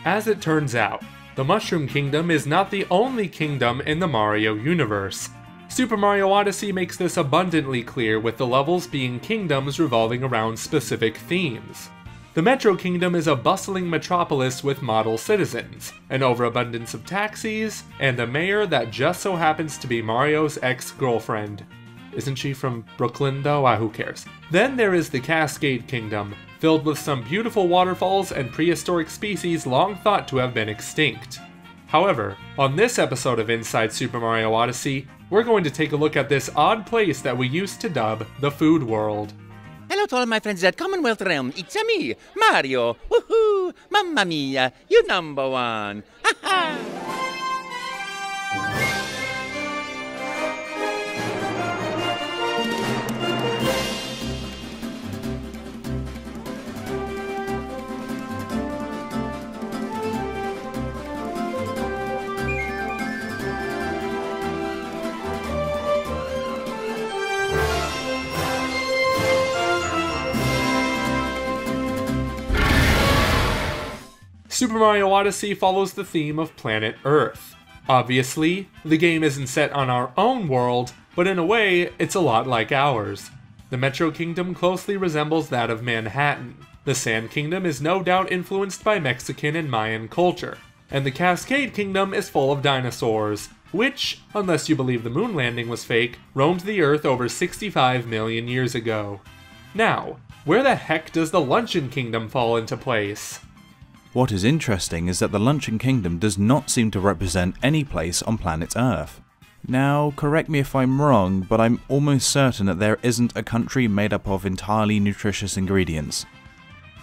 As it turns out, the Mushroom Kingdom is not the only kingdom in the Mario universe. Super Mario Odyssey makes this abundantly clear, with the levels being kingdoms revolving around specific themes. The Metro Kingdom is a bustling metropolis with model citizens, an overabundance of taxis, and a mayor that just so happens to be Mario's ex-girlfriend. Isn't she from Brooklyn though? Who cares? Then there is the Cascade Kingdom, filled with some beautiful waterfalls and prehistoric species long thought to have been extinct. However, on this episode of Inside Super Mario Odyssey, we're going to take a look at this odd place that we used to dub the Food World. Hello to all my friends at Commonwealth Realm, it's me, Mario! Woohoo! Mamma mia, you number one! Ha ha! Super Mario Odyssey follows the theme of planet Earth. Obviously, the game isn't set on our own world, but in a way, it's a lot like ours. The Metro Kingdom closely resembles that of Manhattan. The Sand Kingdom is no doubt influenced by Mexican and Mayan culture. And the Cascade Kingdom is full of dinosaurs, which, unless you believe the moon landing was fake, roamed the Earth over 65 million years ago. Now, where the heck does the Luncheon Kingdom fall into place? What is interesting is that the Luncheon Kingdom does not seem to represent any place on planet Earth. Now, correct me if I'm wrong, but I'm almost certain that there isn't a country made up of entirely nutritious ingredients.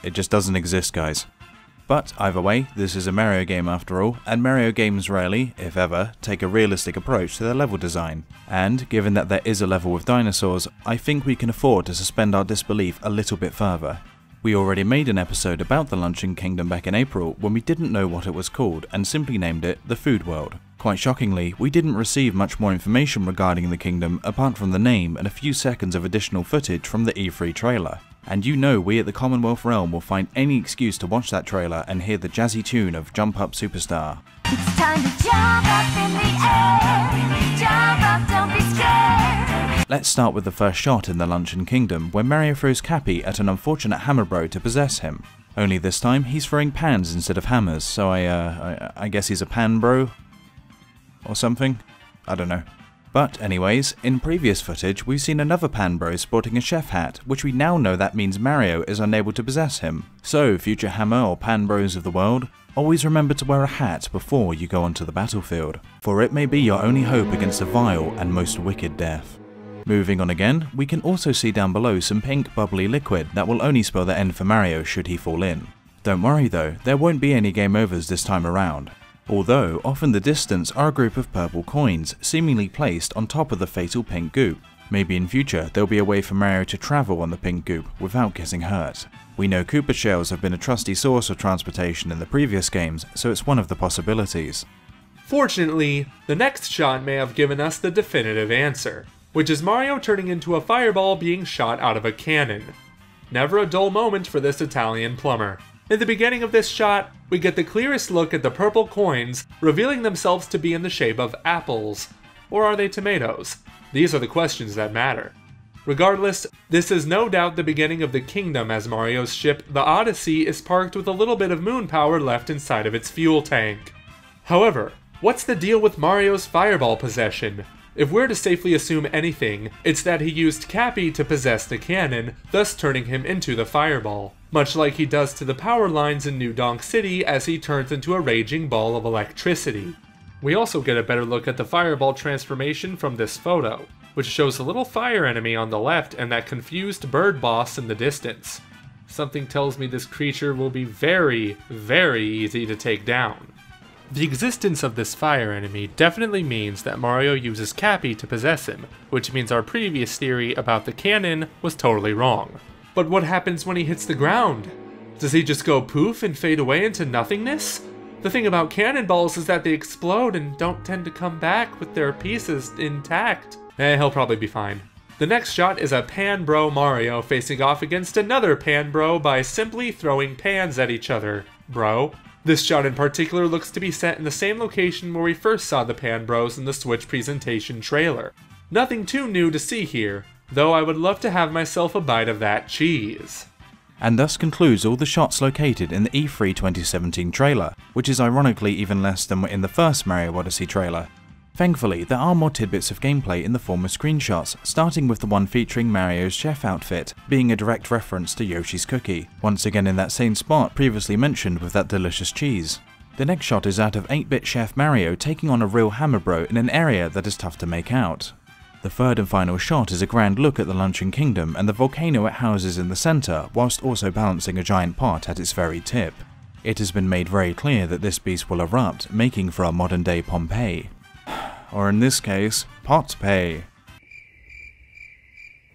It just doesn't exist, guys. But either way, this is a Mario game after all, and Mario games rarely, if ever, take a realistic approach to their level design. And, given that there is a level with dinosaurs, I think we can afford to suspend our disbelief a little bit further. We already made an episode about the Luncheon Kingdom back in April when we didn't know what it was called and simply named it the Food World. Quite shockingly, we didn't receive much more information regarding the kingdom apart from the name and a few seconds of additional footage from the E3 trailer. And you know we at the Commonwealth Realm will find any excuse to watch that trailer and hear the jazzy tune of Jump Up Superstar. It's time to jump up in the air, jump up, don't be scared. Let's start with the first shot in the Luncheon Kingdom, where Mario throws Cappy at an unfortunate hammer bro to possess him. Only this time he's throwing pans instead of hammers, so I guess he's a pan bro? Or something? I don't know. But anyways, in previous footage we've seen another pan bro sporting a chef hat, which we now know that means Mario is unable to possess him. So future hammer or pan bros of the world, always remember to wear a hat before you go onto the battlefield, for it may be your only hope against a vile and most wicked death. Moving on again, we can also see down below some pink bubbly liquid that will only spell the end for Mario should he fall in. Don't worry though, there won't be any game overs this time around. Although, off in the distance are a group of purple coins, seemingly placed on top of the fatal pink goop. Maybe in future there'll be a way for Mario to travel on the pink goop without getting hurt. We know Koopa shells have been a trusty source of transportation in the previous games, so it's one of the possibilities. Fortunately, the next shot may have given us the definitive answer, which is Mario turning into a fireball being shot out of a cannon. Never a dull moment for this Italian plumber. In the beginning of this shot, we get the clearest look at the purple coins, revealing themselves to be in the shape of apples. Or are they tomatoes? These are the questions that matter. Regardless, this is no doubt the beginning of the kingdom, as Mario's ship, the Odyssey, is parked with a little bit of moon power left inside of its fuel tank. However, what's the deal with Mario's fireball possession? If we're to safely assume anything, it's that he used Cappy to possess the cannon, thus turning him into the fireball, much like he does to the power lines in New Donk City as he turns into a raging ball of electricity. We also get a better look at the fireball transformation from this photo, which shows a little fire enemy on the left and that confused bird boss in the distance. Something tells me this creature will be very, very easy to take down. The existence of this fire enemy definitely means that Mario uses Cappy to possess him, which means our previous theory about the cannon was totally wrong. But what happens when he hits the ground? Does he just go poof and fade away into nothingness? The thing about cannonballs is that they explode and don't tend to come back with their pieces intact. He'll probably be fine. The next shot is a Pan Bro Mario facing off against another Pan Bro by simply throwing pans at each other. Bro. This shot in particular looks to be set in the same location where we first saw the Pan Bros in the Switch presentation trailer. Nothing too new to see here, though I would love to have myself a bite of that cheese. And thus concludes all the shots located in the E3 2017 trailer, which is ironically even less than were in the first Mario Odyssey trailer. Thankfully, there are more tidbits of gameplay in the form of screenshots, starting with the one featuring Mario's chef outfit, being a direct reference to Yoshi's cookie, once again in that same spot previously mentioned with that delicious cheese. The next shot is out of 8-bit Chef Mario taking on a real Hammer Bro in an area that is tough to make out. The third and final shot is a grand look at the Luncheon Kingdom and the volcano it houses in the centre, whilst also balancing a giant pot at its very tip. It has been made very clear that this beast will erupt, making for a modern day Pompeii. Or in this case, pot pay.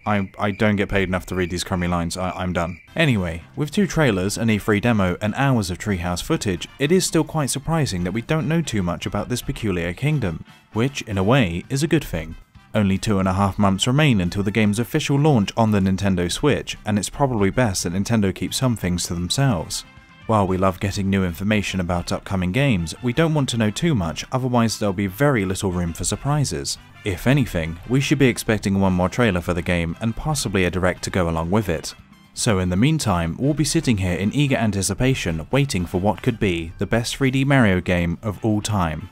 I don't get paid enough to read these crummy lines, I'm done. Anyway, with 2 trailers, an E3 demo, and hours of treehouse footage, it is still quite surprising that we don't know too much about this peculiar kingdom, which, in a way, is a good thing. Only 2.5 months remain until the game's official launch on the Nintendo Switch, and it's probably best that Nintendo keeps some things to themselves. While we love getting new information about upcoming games, we don't want to know too much, otherwise there'll be very little room for surprises. If anything, we should be expecting one more trailer for the game and possibly a direct to go along with it. So in the meantime, we'll be sitting here in eager anticipation, waiting for what could be the best 3D Mario game of all time.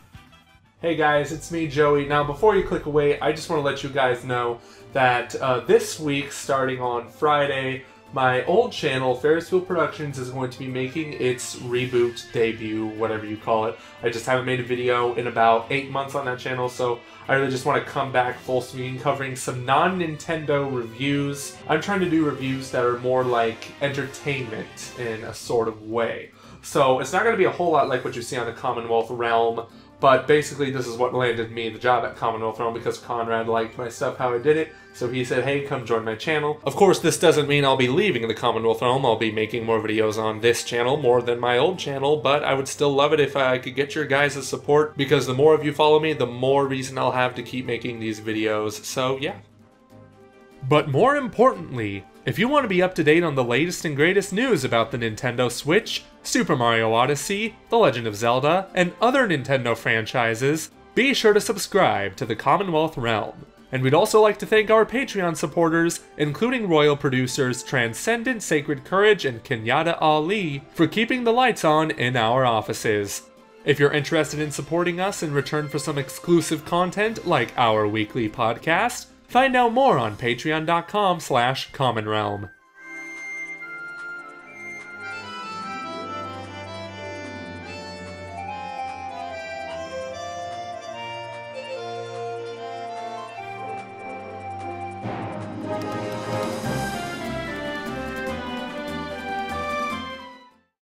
Hey guys, it's me, Joey. Now, before you click away, I just want to let you guys know that this week, starting on Friday, my old channel, Ferris Wheel Productions, is going to be making its reboot, debut, whatever you call it. I just haven't made a video in about 8 months on that channel, so I really just want to come back full swing, covering some non-Nintendo reviews. I'm trying to do reviews that are more like entertainment in a sort of way. So it's not going to be a whole lot like what you see on the Commonwealth Realm, but basically this is what landed me the job at Commonwealth Realm, because Conrad liked my stuff, how I did it, so he said, hey, come join my channel. Of course, this doesn't mean I'll be leaving the Commonwealth Realm. I'll be making more videos on this channel, more than my old channel, but I would still love it if I could get your guys' support, because the more of you follow me, the more reason I'll have to keep making these videos, so yeah. But more importantly, if you want to be up to date on the latest and greatest news about the Nintendo Switch, Super Mario Odyssey, The Legend of Zelda, and other Nintendo franchises, be sure to subscribe to the Commonwealth Realm. And we'd also like to thank our Patreon supporters, including royal producers Transcendent Sacred Courage and Kenyatta Ali, for keeping the lights on in our offices. If you're interested in supporting us in return for some exclusive content like our weekly podcast, find out more on patreon.com/commonrealm.